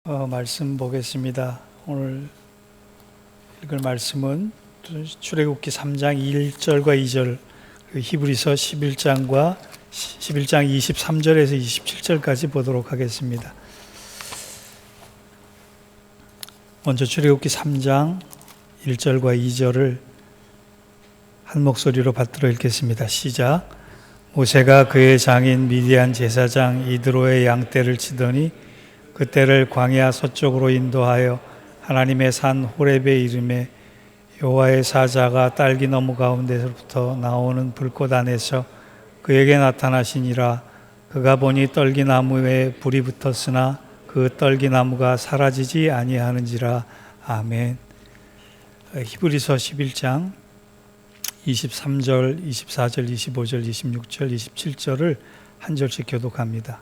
말씀 보겠습니다. 오늘 읽을 말씀은 출애굽기 3장 1절과 2절, 히브리서 11장 23절에서 27절까지 보도록 하겠습니다. 먼저 출애굽기 3장 1절과 2절을 한 목소리로 받들어 읽겠습니다. 시작. 모세가 그의 장인 미디안 제사장 이드로의 양떼를 치더니 그 떼를 광야 서쪽으로 인도하여 하나님의 산 호렙에 이르매 여호와의 사자가 딸기 나무 가운데서부터 나오는 불꽃 안에서 그에게 나타나시니라. 그가 보니 떨기 나무에 불이 붙었으나 그 떨기 나무가 사라지지 아니하는지라. 아멘. 히브리서 11장 23절, 24절, 25절, 26절, 27절을 한 절씩 교독합니다.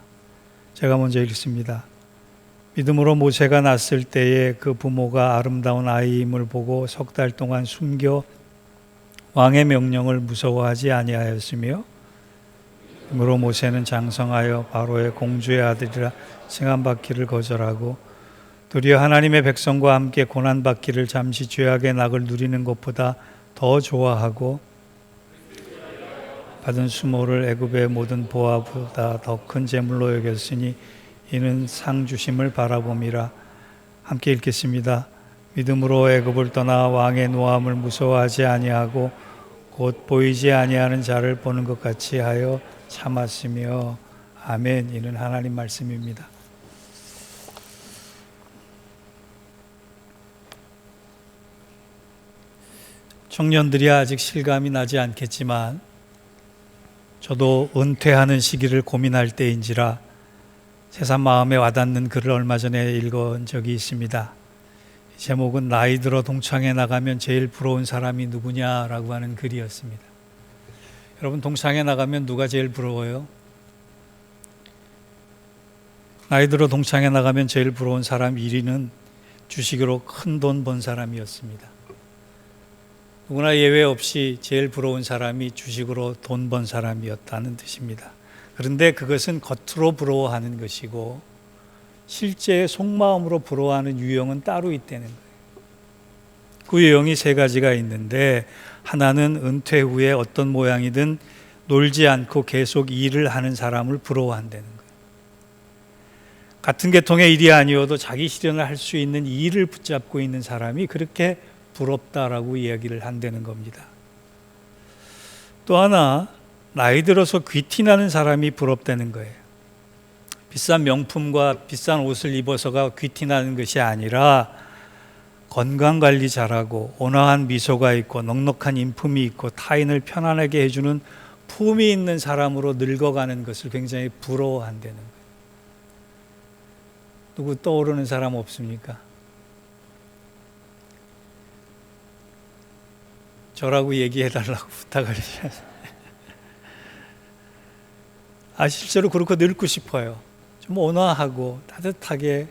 제가 먼저 읽습니다. 믿음으로 모세가 낳았을 때에 그 부모가 아름다운 아이임을 보고 석 달 동안 숨겨 왕의 명령을 무서워하지 아니하였으며, 그러므로 모세는 장성하여 바로의 공주의 아들이라 칭함받기를 거절하고 도리어 하나님의 백성과 함께 고난받기를 잠시 죄악의 낙을 누리는 것보다 더 좋아하고 받은 수모를 애굽의 모든 보화보다 더 큰 재물로 여겼으니 이는 상 주심을 바라봄이라. 함께 읽겠습니다. 믿음으로 애굽을 떠나 왕의 노함을 무서워하지 아니하고 곧 보이지 아니하는 자를 보는 것 같이 하여 참았으며. 아멘. 이는 하나님 말씀입니다. 청년들이 아직 실감이 나지 않겠지만 저도 은퇴하는 시기를 고민할 때인지라 새삼 마음에 와닿는 글을 얼마 전에 읽은 적이 있습니다. 제목은 나이 들어 동창회 나가면 제일 부러운 사람이 누구냐라고 하는 글이었습니다. 여러분, 동창회 나가면 누가 제일 부러워요? 나이 들어 동창회 나가면 제일 부러운 사람 1위는 주식으로 큰 돈 번 사람이었습니다. 누구나 예외 없이 제일 부러운 사람이 주식으로 돈 번 사람이었다는 뜻입니다. 그런데 그것은 겉으로 부러워하는 것이고 실제 속마음으로 부러워하는 유형은 따로 있다는 거예요. 그 유형이 세 가지가 있는데, 하나는 은퇴 후에 어떤 모양이든 놀지 않고 계속 일을 하는 사람을 부러워한다는 거예요. 같은 계통의 일이 아니어도 자기 실현을 할 수 있는 일을 붙잡고 있는 사람이 그렇게 부럽다라고 이야기를 한다는 겁니다. 또 하나, 나이 들어서 귀티나는 사람이 부럽다는 거예요. 비싼 명품과 비싼 옷을 입어서가 귀티나는 것이 아니라 건강관리 잘하고 온화한 미소가 있고 넉넉한 인품이 있고 타인을 편안하게 해주는 품이 있는 사람으로 늙어가는 것을 굉장히 부러워한다는 거예요. 누구 떠오르는 사람 없습니까? 저라고 얘기해달라고 부탁을 하셨어요. 실제로 그렇게 늙고 싶어요. 좀 온화하고 따뜻하게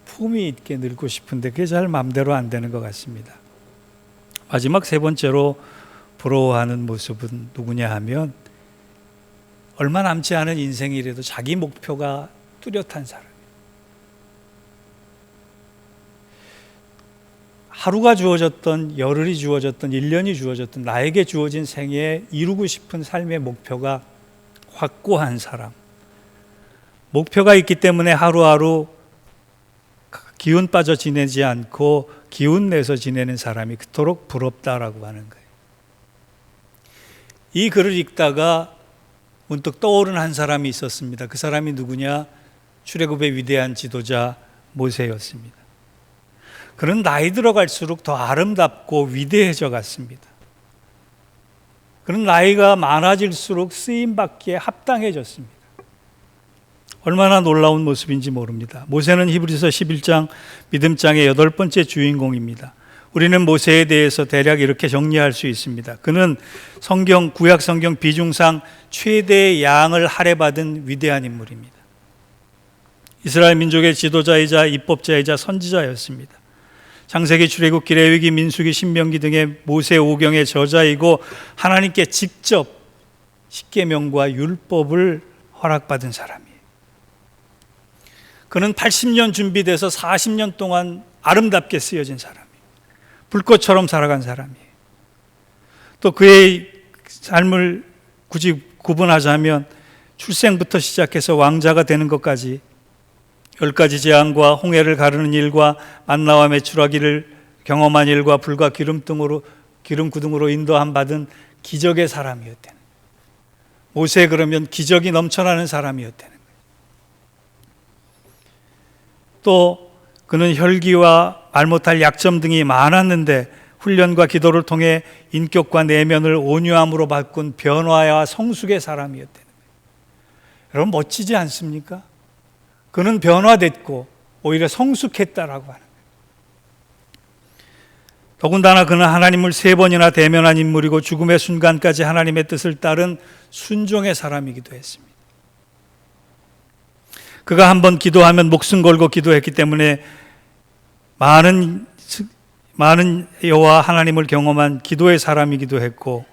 품이 있게 늙고 싶은데 그게 잘 마음대로 안 되는 것 같습니다. 마지막 세 번째로 부러워하는 모습은 누구냐 하면 얼마 남지 않은 인생이라도 자기 목표가 뚜렷한 사람. 하루가 주어졌던, 열흘이 주어졌던, 1년이 주어졌던 나에게 주어진 생애에 이루고 싶은 삶의 목표가 확고한 사람. 목표가 있기 때문에 하루하루 기운 빠져 지내지 않고 기운 내서 지내는 사람이 그토록 부럽다라고 하는 거예요. 이 글을 읽다가 문득 떠오른 한 사람이 있었습니다. 그 사람이 누구냐? 출애굽의 위대한 지도자 모세였습니다. 그는 나이 들어갈수록 더 아름답고 위대해져 갔습니다. 그는 나이가 많아질수록 쓰임받기에 합당해졌습니다. 얼마나 놀라운 모습인지 모릅니다. 모세는 히브리서 11장 믿음장의 8번째 주인공입니다. 우리는 모세에 대해서 대략 이렇게 정리할 수 있습니다. 그는 구약 성경 비중상 최대의 양을 할애받은 위대한 인물입니다. 이스라엘 민족의 지도자이자 입법자이자 선지자였습니다. 창세기, 출애굽기, 레위기, 민수기, 신명기 등의 모세 오경의 저자이고 하나님께 직접 십계명과 율법을 허락받은 사람이에요. 그는 80년 준비돼서 40년 동안 아름답게 쓰여진 사람이에요. 불꽃처럼 살아간 사람이에요. 또 그의 삶을 굳이 구분하자면 출생부터 시작해서 왕자가 되는 것까지 10가지 재앙과 홍해를 가르는 일과 만나와 메추라기를 경험한 일과 불과 기름 구둥으로 인도함 받은 기적의 사람이었다는 거예요. 모세 그러면 기적이 넘쳐나는 사람이었다는 거예요. 또 그는 혈기와 말 못할 약점 등이 많았는데 훈련과 기도를 통해 인격과 내면을 온유함으로 바꾼 변화와 성숙의 사람이었다는 거예요. 여러분 멋지지 않습니까? 그는 변화됐고 오히려 성숙했다라고 하는 거예요. 더군다나 그는 하나님을 3번이나 대면한 인물이고 죽음의 순간까지 하나님의 뜻을 따른 순종의 사람이기도 했습니다. 그가 한번 기도하면 목숨 걸고 기도했기 때문에 많은 여호와 하나님을 경험한 기도의 사람이기도 했고,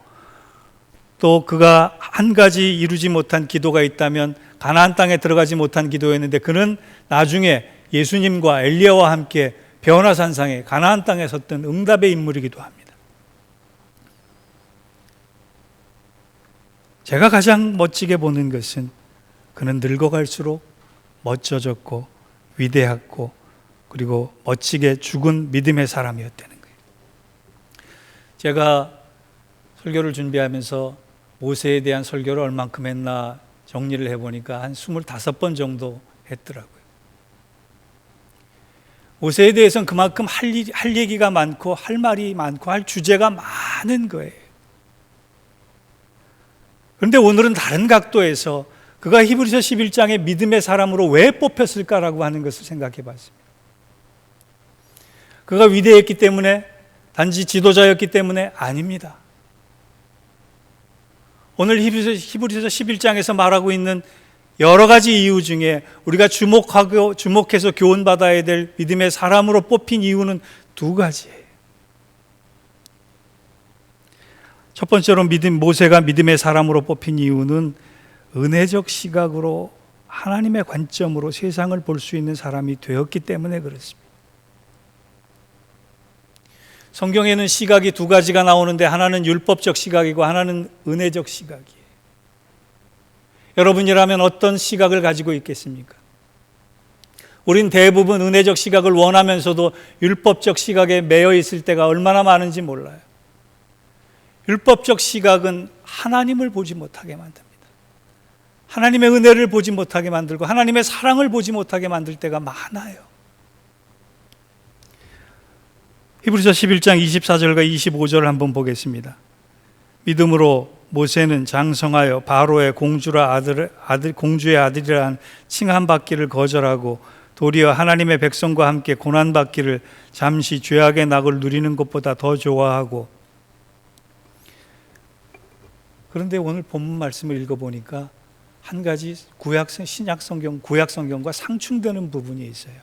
또 그가 한 가지 이루지 못한 기도가 있다면 가나안 땅에 들어가지 못한 기도였는데, 그는 나중에 예수님과 엘리야와 함께 변화산상에 가나안 땅에 섰던 응답의 인물이기도 합니다. 제가 가장 멋지게 보는 것은 그는 늙어갈수록 멋져졌고 위대했고 그리고 멋지게 죽은 믿음의 사람이었다는 거예요. 제가 설교를 준비하면서 모세에 대한 설교를 얼만큼 했나 정리를 해보니까 한 25번 정도 했더라고요. 모세에 대해서는 그만큼 할 얘기가 많고 할 말이 많고 할 주제가 많은 거예요. 그런데 오늘은 다른 각도에서 그가 히브리서 11장의 믿음의 사람으로 왜 뽑혔을까라고 하는 것을 생각해 봤습니다. 그가 위대했기 때문에, 단지 지도자였기 때문에 아닙니다. 오늘 히브리서 11장에서 말하고 있는 여러 가지 이유 중에 우리가 주목해서 교훈받아야 될 믿음의 사람으로 뽑힌 이유는 2가지예요. 첫 번째로 모세가 믿음의 사람으로 뽑힌 이유는 은혜적 시각으로 하나님의 관점으로 세상을 볼 수 있는 사람이 되었기 때문에 그렇습니다. 성경에는 시각이 2가지가 나오는데 하나는 율법적 시각이고 하나는 은혜적 시각이에요. 여러분이라면 어떤 시각을 가지고 있겠습니까? 우린 대부분 은혜적 시각을 원하면서도 율법적 시각에 매여 있을 때가 얼마나 많은지 몰라요. 율법적 시각은 하나님을 보지 못하게 만듭니다. 하나님의 은혜를 보지 못하게 만들고 하나님의 사랑을 보지 못하게 만들 때가 많아요. 히브리서 11장 24절과 25절을 한번 보겠습니다. 믿음으로 모세는 장성하여 바로의 공주의 아들이란 칭함받기를 거절하고 도리어 하나님의 백성과 함께 고난받기를 잠시 죄악의 낙을 누리는 것보다 더 좋아하고, 그런데 오늘 본문 말씀을 읽어보니까 한 가지 구약 성경과 상충되는 부분이 있어요.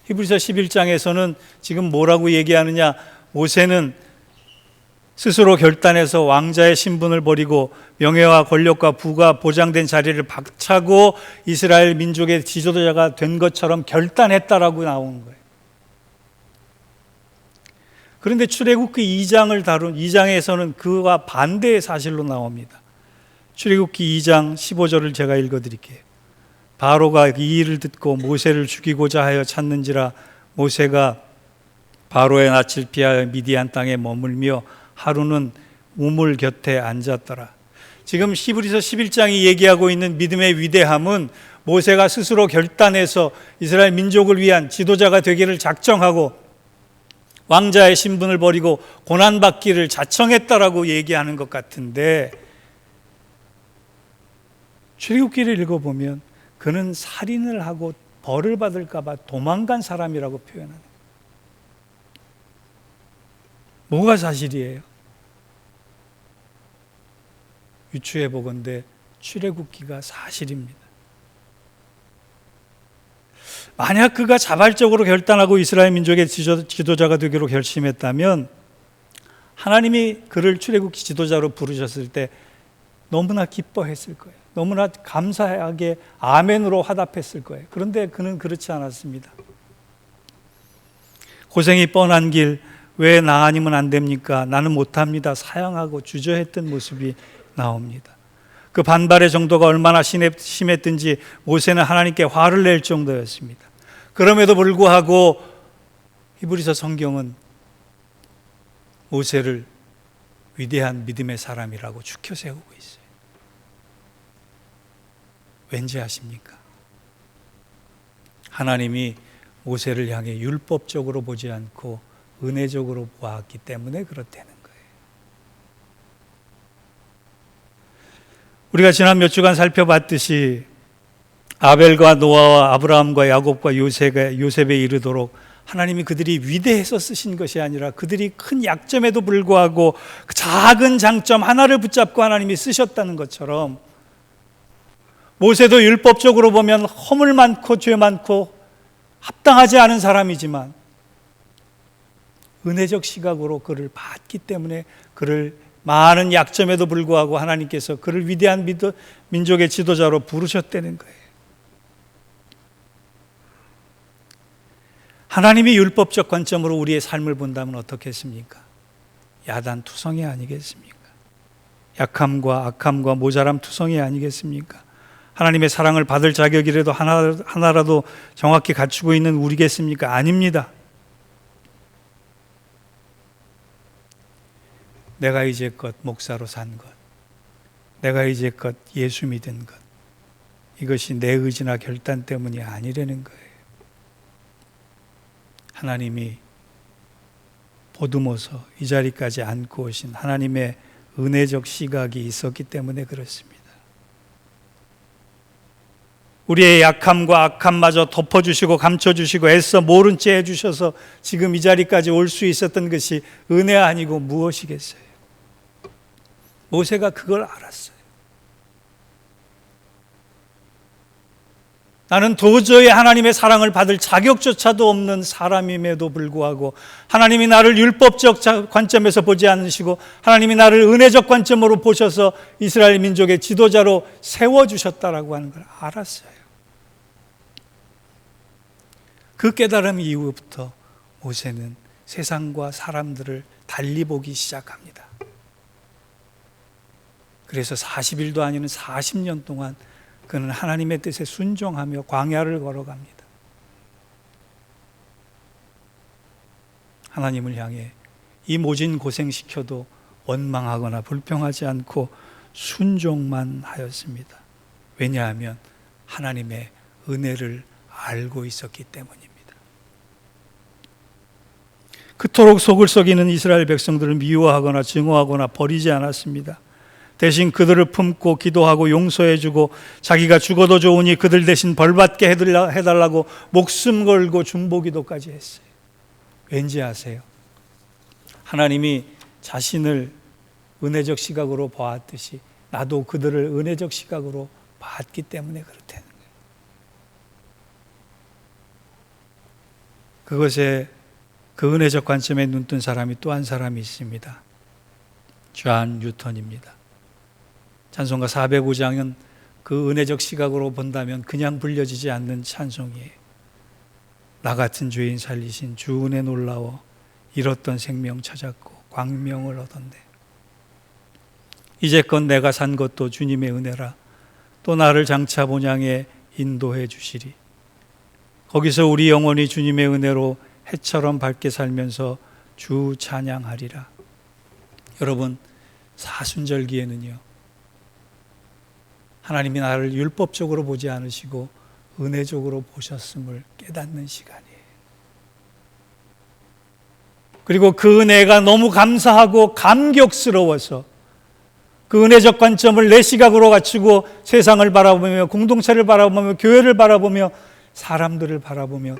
히브리서 11장에서는 지금 뭐라고 얘기하느냐, 모세는 스스로 결단해서 왕자의 신분을 버리고 명예와 권력과 부가 보장된 자리를 박차고 이스라엘 민족의 지도자가 된 것처럼 결단했다라고 나오는 거예요. 그런데 출애굽기 2장에서는 그와 반대의 사실로 나옵니다. 출애굽기 2장 15절을 제가 읽어드릴게요. 바로가 이 일을 듣고 모세를 죽이고자 하여 찾는지라 모세가 바로의 낯을 피하여 미디안 땅에 머물며 하루는 우물 곁에 앉았더라. 지금 히브리서 11장이 얘기하고 있는 믿음의 위대함은 모세가 스스로 결단해서 이스라엘 민족을 위한 지도자가 되기를 작정하고 왕자의 신분을 버리고 고난받기를 자청했다라고 얘기하는 것 같은데, 출애굽기를 읽어보면 그는 살인을 하고 벌을 받을까 봐 도망간 사람이라고 표현하는 거예요. 뭐가 사실이에요? 유추해 보건대 출애굽기가 사실입니다. 만약 그가 자발적으로 결단하고 이스라엘 민족의 지도자가 되기로 결심했다면 하나님이 그를 출애굽기 지도자로 부르셨을 때 너무나 기뻐했을 거예요. 너무나 감사하게 아멘으로 화답했을 거예요. 그런데 그는 그렇지 않았습니다. 고생이 뻔한 길, 왜 나 아니면 안 됩니까? 나는 못합니다. 사양하고 주저했던 모습이 나옵니다. 그 반발의 정도가 얼마나 심했든지 모세는 하나님께 화를 낼 정도였습니다. 그럼에도 불구하고 히브리서 성경은 모세를 위대한 믿음의 사람이라고 추켜 세우고 있어요. 왠지 아십니까? 하나님이 모세를 향해 율법적으로 보지 않고 은혜적으로 보았기 때문에 그렇다는 거예요. 우리가 지난 몇 주간 살펴봤듯이 아벨과 노아와 아브라함과 야곱과 요셉에 이르도록 하나님이 그들이 위대해서 쓰신 것이 아니라 그들이 큰 약점에도 불구하고 그 작은 장점 하나를 붙잡고 하나님이 쓰셨다는 것처럼 모세도 율법적으로 보면 허물 많고 죄 많고 합당하지 않은 사람이지만 은혜적 시각으로 그를 봤기 때문에 그를 많은 약점에도 불구하고 하나님께서 그를 위대한 민족의 지도자로 부르셨다는 거예요. 하나님이 율법적 관점으로 우리의 삶을 본다면 어떻겠습니까? 야단투성이 아니겠습니까? 약함과 악함과 모자람 투성이 아니겠습니까? 하나님의 사랑을 받을 자격이라도 하나라도 정확히 갖추고 있는 우리겠습니까? 아닙니다. 내가 이제껏 목사로 산 것, 내가 이제껏 예수 믿은 것, 이것이 내 의지나 결단 때문이 아니라는 거예요. 하나님이 보듬어서 이 자리까지 안고 오신 하나님의 은혜적 시각이 있었기 때문에 그렇습니다. 우리의 약함과 악함마저 덮어주시고 감춰주시고 애써 모른 채 해주셔서 지금 이 자리까지 올 수 있었던 것이 은혜 아니고 무엇이겠어요? 모세가 그걸 알았어요. 나는 도저히 하나님의 사랑을 받을 자격조차도 없는 사람임에도 불구하고 하나님이 나를 율법적 관점에서 보지 않으시고 하나님이 나를 은혜적 관점으로 보셔서 이스라엘 민족의 지도자로 세워주셨다라고 하는 걸 알았어요. 그 깨달음 이후부터 모세는 세상과 사람들을 달리 보기 시작합니다. 그래서 40일도 아니는 40년 동안 그는 하나님의 뜻에 순종하며 광야를 걸어갑니다. 하나님을 향해 이 모진 고생시켜도 원망하거나 불평하지 않고 순종만 하였습니다. 왜냐하면 하나님의 은혜를 알고 있었기 때문입니다. 그토록 속을 썩이는 이스라엘 백성들을 미워하거나 증오하거나 버리지 않았습니다. 대신 그들을 품고 기도하고 용서해주고 자기가 죽어도 좋으니 그들 대신 벌받게 해달라고 목숨 걸고 중보기도까지 했어요. 왠지 아세요? 하나님이 자신을 은혜적 시각으로 보았듯이 나도 그들을 은혜적 시각으로 봤기 때문에 그렇다는 거예요. 그것에 그 은혜적 관점에 눈뜬 사람이 또 한 사람이 있습니다. 존 뉴턴입니다. 찬송가 405장은 그 은혜적 시각으로 본다면 그냥 불려지지 않는 찬송이에요. 나 같은 죄인 살리신 주 은혜 놀라워 잃었던 생명 찾았고 광명을 얻었네. 이제껏 내가 산 것도 주님의 은혜라. 또 나를 장차 본향에 인도해 주시리. 거기서 우리 영혼이 주님의 은혜로 해처럼 밝게 살면서 주 찬양하리라. 여러분, 사순절기에는요, 하나님이 나를 율법적으로 보지 않으시고 은혜적으로 보셨음을 깨닫는 시간이에요. 그리고 그 은혜가 너무 감사하고 감격스러워서 그 은혜적 관점을 내 시각으로 갖추고 세상을 바라보며 공동체를 바라보며 교회를 바라보며 사람들을 바라보며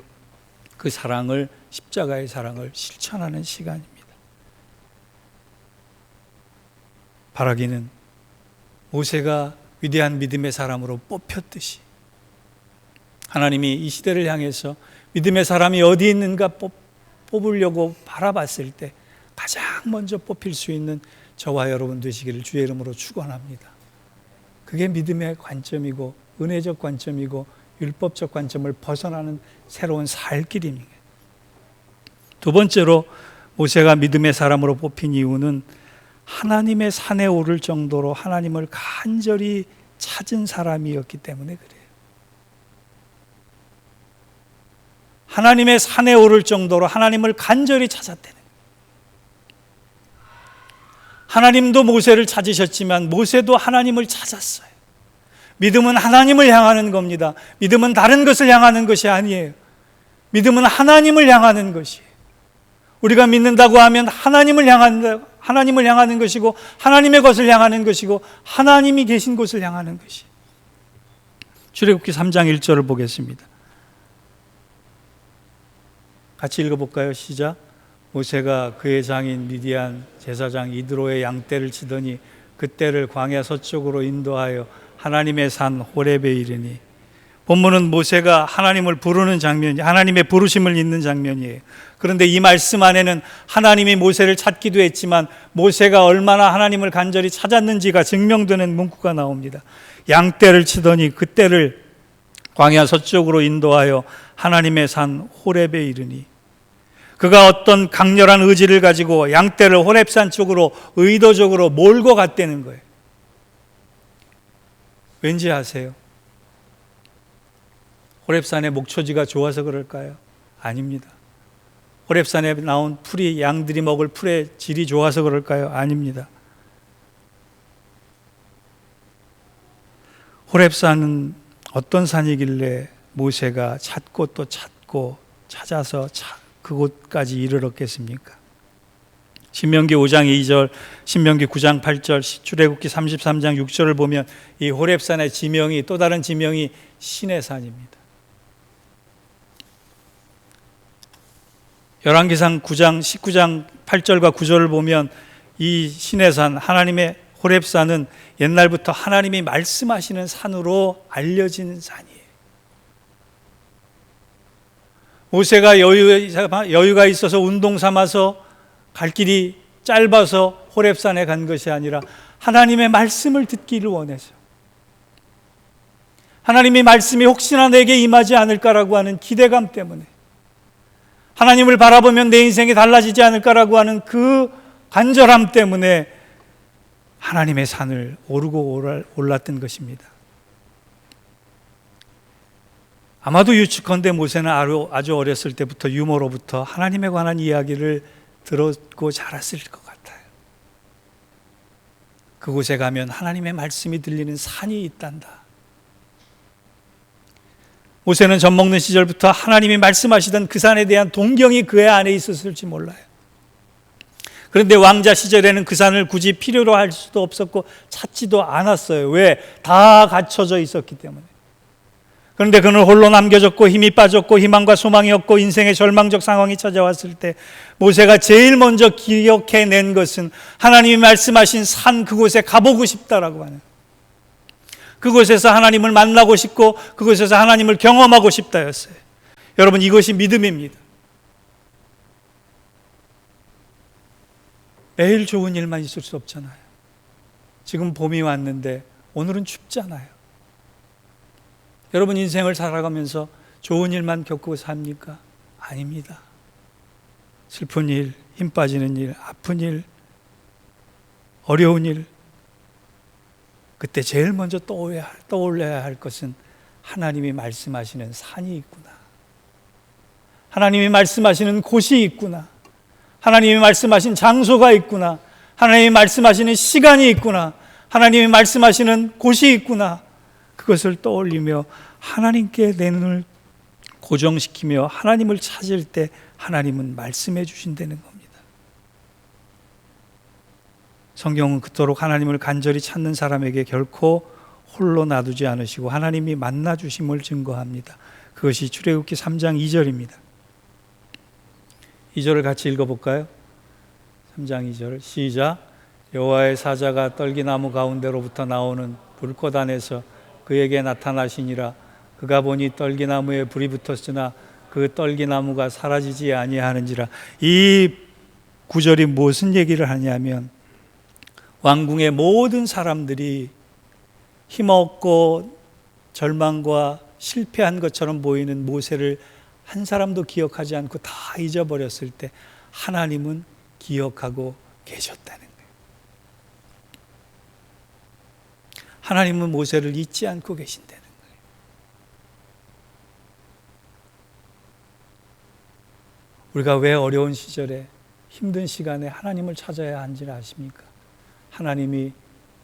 그 사랑을, 십자가의 사랑을 실천하는 시간입니다. 바라기는 모세가 위대한 믿음의 사람으로 뽑혔듯이 하나님이 이 시대를 향해서 믿음의 사람이 어디 있는가 뽑으려고 바라봤을 때 가장 먼저 뽑힐 수 있는 저와 여러분 되시기를 주의 이름으로 축원합니다. 그게 믿음의 관점이고 은혜적 관점이고 율법적 관점을 벗어나는 새로운 살 길입니다. 두 번째로 모세가 믿음의 사람으로 뽑힌 이유는 하나님의 산에 오를 정도로 하나님을 간절히 찾은 사람이었기 때문에 그래요. 하나님의 산에 오를 정도로 하나님을 간절히 찾았다는 거예요. 하나님도 모세를 찾으셨지만 모세도 하나님을 찾았어요. 믿음은 하나님을 향하는 겁니다. 믿음은 다른 것을 향하는 것이 아니에요. 믿음은 하나님을 향하는 것이에요. 우리가 믿는다고 하면 하나님을 향하는 것이고 하나님의 것을 향하는 것이고 하나님이 계신 곳을 향하는 것이에요. 출애굽기 3장 1절을 보겠습니다. 같이 읽어볼까요? 시작. 모세가 그의 장인 미디안 제사장 이드로의 양떼를 치더니 그 떼를 광야 서쪽으로 인도하여 하나님의 산 호렙에 이르니. 본문은 모세가 하나님을 부르는 장면이, 하나님의 부르심을 잇는 장면이에요. 그런데 이 말씀 안에는 하나님이 모세를 찾기도 했지만 모세가 얼마나 하나님을 간절히 찾았는지가 증명되는 문구가 나옵니다. 양떼를 치더니 그 떼를 광야 서쪽으로 인도하여 하나님의 산 호렙에 이르니. 그가 어떤 강렬한 의지를 가지고 양떼를 호렙산 쪽으로 의도적으로 몰고 갔다는 거예요. 왠지 아세요? 호렙산의 목초지가 좋아서 그럴까요? 아닙니다. 호렙산에 나온 풀이, 양들이 먹을 풀의 질이 좋아서 그럴까요? 아닙니다. 호렙산은 어떤 산이길래 모세가 찾고 또 찾고 찾아서 그곳까지 이르렀겠습니까? 신명기 5장 2절, 신명기 9장 8절, 출애굽기 33장 6절을 보면 이 호렙산의 지명이, 또 다른 지명이 신의 산입니다. 열왕기상 9장 19장 8절과 9절을 보면 이 신의 산, 하나님의 호렙산은 옛날부터 하나님이 말씀하시는 산으로 알려진 산이에요. 모세가 여유가 있어서 운동 삼아서 갈 길이 짧아서 호렙산에 간 것이 아니라 하나님의 말씀을 듣기를 원해서, 하나님의 말씀이 혹시나 내게 임하지 않을까라고 하는 기대감 때문에, 하나님을 바라보면 내 인생이 달라지지 않을까라고 하는 그 간절함 때문에 하나님의 산을 오르고 올랐던 것입니다. 아마도 유축컨대 모세는 아주 어렸을 때부터 유머로부터 하나님에 관한 이야기를 들었고 자랐을 것 같아요. 그곳에 가면 하나님의 말씀이 들리는 산이 있단다. 모세는 젖 먹는 시절부터 하나님이 말씀하시던 그 산에 대한 동경이 그의 안에 있었을지 몰라요. 그런데 왕자 시절에는 그 산을 굳이 필요로 할 수도 없었고 찾지도 않았어요. 왜? 다 갖춰져 있었기 때문에. 그런데 그는 홀로 남겨졌고 힘이 빠졌고 희망과 소망이 없고 인생의 절망적 상황이 찾아왔을 때 모세가 제일 먼저 기억해낸 것은 하나님이 말씀하신 산 그곳에 가보고 싶다라고 하는, 그곳에서 하나님을 만나고 싶고 그곳에서 하나님을 경험하고 싶다였어요. 여러분, 이것이 믿음입니다. 매일 좋은 일만 있을 수 없잖아요. 지금 봄이 왔는데 오늘은 춥잖아요. 여러분, 인생을 살아가면서 좋은 일만 겪고 삽니까? 아닙니다. 슬픈 일, 힘 빠지는 일, 아픈 일, 어려운 일, 그때 제일 먼저 떠올려야 할 것은 하나님이 말씀하시는 산이 있구나, 하나님이 말씀하시는 곳이 있구나, 하나님이 말씀하신 장소가 있구나, 하나님이 말씀하시는 시간이 있구나, 하나님이 말씀하시는 곳이 있구나. 그것을 떠올리며 하나님께 내 눈을 고정시키며 하나님을 찾을 때 하나님은 말씀해 주신다는 겁니다. 성경은 그토록 하나님을 간절히 찾는 사람에게 결코 홀로 놔두지 않으시고 하나님이 만나 주심을 증거합니다. 그것이 출애굽기 3장 2절입니다. 2절을 같이 읽어볼까요? 3장 2절 시작. 여호와의 사자가 떨기나무 가운데로부터 나오는 불꽃 안에서 그에게 나타나시니라. 그가 보니 떨기나무에 불이 붙었으나 그 떨기나무가 사라지지 아니하는지라. 이 구절이 무슨 얘기를 하냐면 왕궁의 모든 사람들이 힘없고 절망과 실패한 것처럼 보이는 모세를 한 사람도 기억하지 않고 다 잊어버렸을 때 하나님은 기억하고 계셨다는 거예요. 하나님은 모세를 잊지 않고 계신다는 거예요. 우리가 왜 어려운 시절에 힘든 시간에 하나님을 찾아야 하는지 아십니까? 하나님이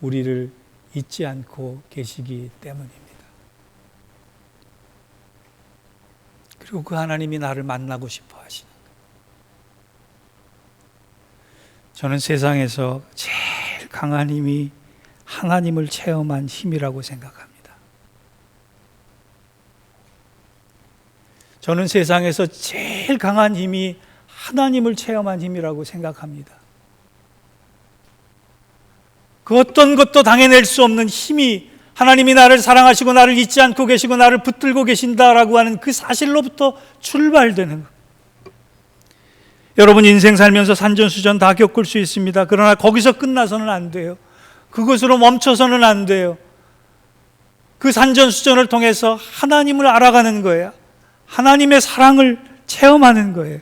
우리를 잊지 않고 계시기 때문입니다. 그리고 그 하나님이 나를 만나고 싶어 하시는 거예요. 저는 세상에서 제일 강한 힘이 하나님을 체험한 힘이라고 생각합니다. 저는 세상에서 제일 강한 힘이 하나님을 체험한 힘이라고 생각합니다. 그 어떤 것도 당해낼 수 없는 힘이 하나님이 나를 사랑하시고 나를 잊지 않고 계시고 나를 붙들고 계신다라고 하는 그 사실로부터 출발되는 것. 여러분 인생 살면서 산전수전 다 겪을 수 있습니다. 그러나 거기서 끝나서는 안 돼요. 그것으로 멈춰서는 안 돼요. 그 산전수전을 통해서 하나님을 알아가는 거예요. 하나님의 사랑을 체험하는 거예요.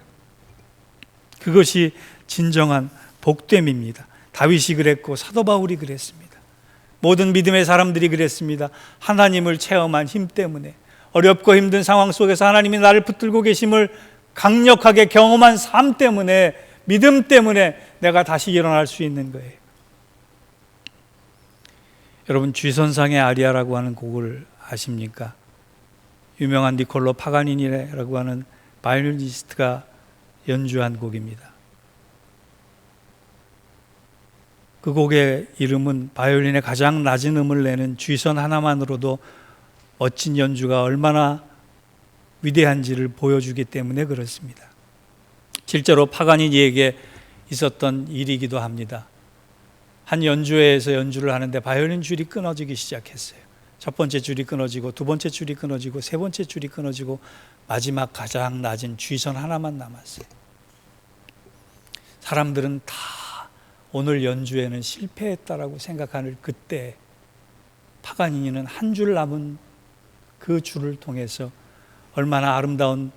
그것이 진정한 복됨입니다. 다윗이 그랬고 사도 바울이 그랬습니다. 모든 믿음의 사람들이 그랬습니다. 하나님을 체험한 힘 때문에, 어렵고 힘든 상황 속에서 하나님이 나를 붙들고 계심을 강력하게 경험한 삶 때문에, 믿음 때문에 내가 다시 일어날 수 있는 거예요. 여러분 G선상의 아리아라고 하는 곡을 아십니까? 유명한 니콜로 파가니니라고 하는 바이올리니스트가 연주한 곡입니다. 그 곡의 이름은 바이올린의 가장 낮은 음을 내는 G선 하나만으로도 멋진 연주가 얼마나 위대한지를 보여주기 때문에 그렇습니다. 실제로 파가니니에게 있었던 일이기도 합니다. 한 연주회에서 연주를 하는데 바이올린 줄이 끊어지기 시작했어요. 첫 번째 줄이 끊어지고 두 번째 줄이 끊어지고 세 번째 줄이 끊어지고 마지막 가장 낮은 G선 하나만 남았어요. 사람들은 다 오늘 연주에는 실패했다라고 생각하는 그때 파가니니는 한 줄 남은 그 줄을 통해서 얼마나 아름다운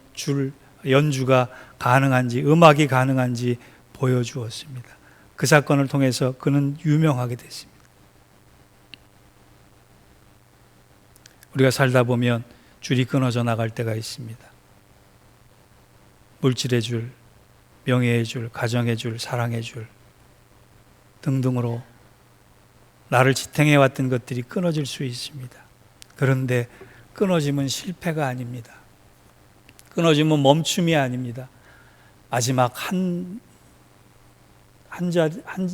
연주가 가능한지, 음악이 가능한지 보여주었습니다. 그 사건을 통해서 그는 유명하게 됐습니다. 우리가 살다 보면 줄이 끊어져 나갈 때가 있습니다. 물질의 줄, 명예의 줄, 가정의 줄, 사랑의 줄 등등으로 나를 지탱해왔던 것들이 끊어질 수 있습니다. 그런데 끊어짐은 실패가 아닙니다. 끊어짐은 멈춤이 아닙니다. 마지막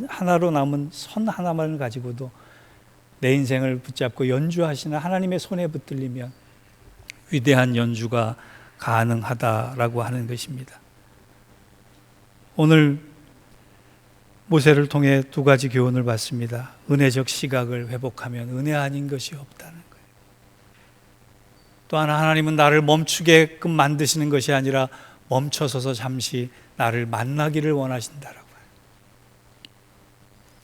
하나로 남은 선 하나만 가지고도 내 인생을 붙잡고 연주하시는 하나님의 손에 붙들리면 위대한 연주가 가능하다라고 하는 것입니다. 오늘 모세를 통해 두 가지 교훈을 받습니다. 은혜적 시각을 회복하면 은혜 아닌 것이 없다는 거예요. 또 하나, 하나님은 나를 멈추게끔 만드시는 것이 아니라 멈춰서서 잠시 나를 만나기를 원하신다라고 해요.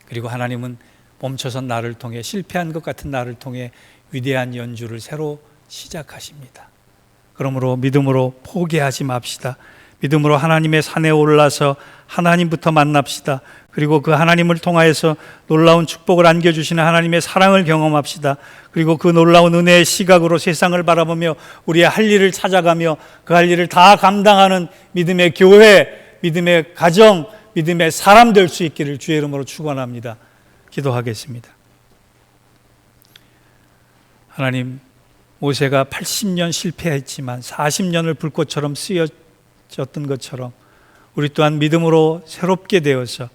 그리고 하나님은 멈춰선 나를 통해, 실패한 것 같은 나를 통해 위대한 연주를 새로 시작하십니다. 그러므로 믿음으로 포기하지 맙시다. 믿음으로 하나님의 산에 올라서 하나님부터 만납시다. 그리고 그 하나님을 통하여서 놀라운 축복을 안겨주시는 하나님의 사랑을 경험합시다. 그리고 그 놀라운 은혜의 시각으로 세상을 바라보며 우리의 할 일을 찾아가며 그 할 일을 다 감당하는 믿음의 교회, 믿음의 가정, 믿음의 사람 될 수 있기를 주의 이름으로 축원합니다. 기도하겠습니다. 하나님, 모세가 80년 실패했지만 40년을 불꽃처럼 쓰여졌던 것처럼 우리 또한 믿음으로 새롭게 되어서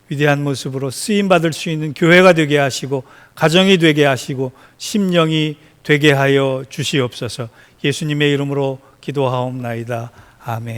위대한 모습으로 쓰임받을 수 있는 교회가 되게 하시고 가정이 되게 하시고 심령이 되게 하여 주시옵소서. 예수님의 이름으로 기도하옵나이다. 아멘.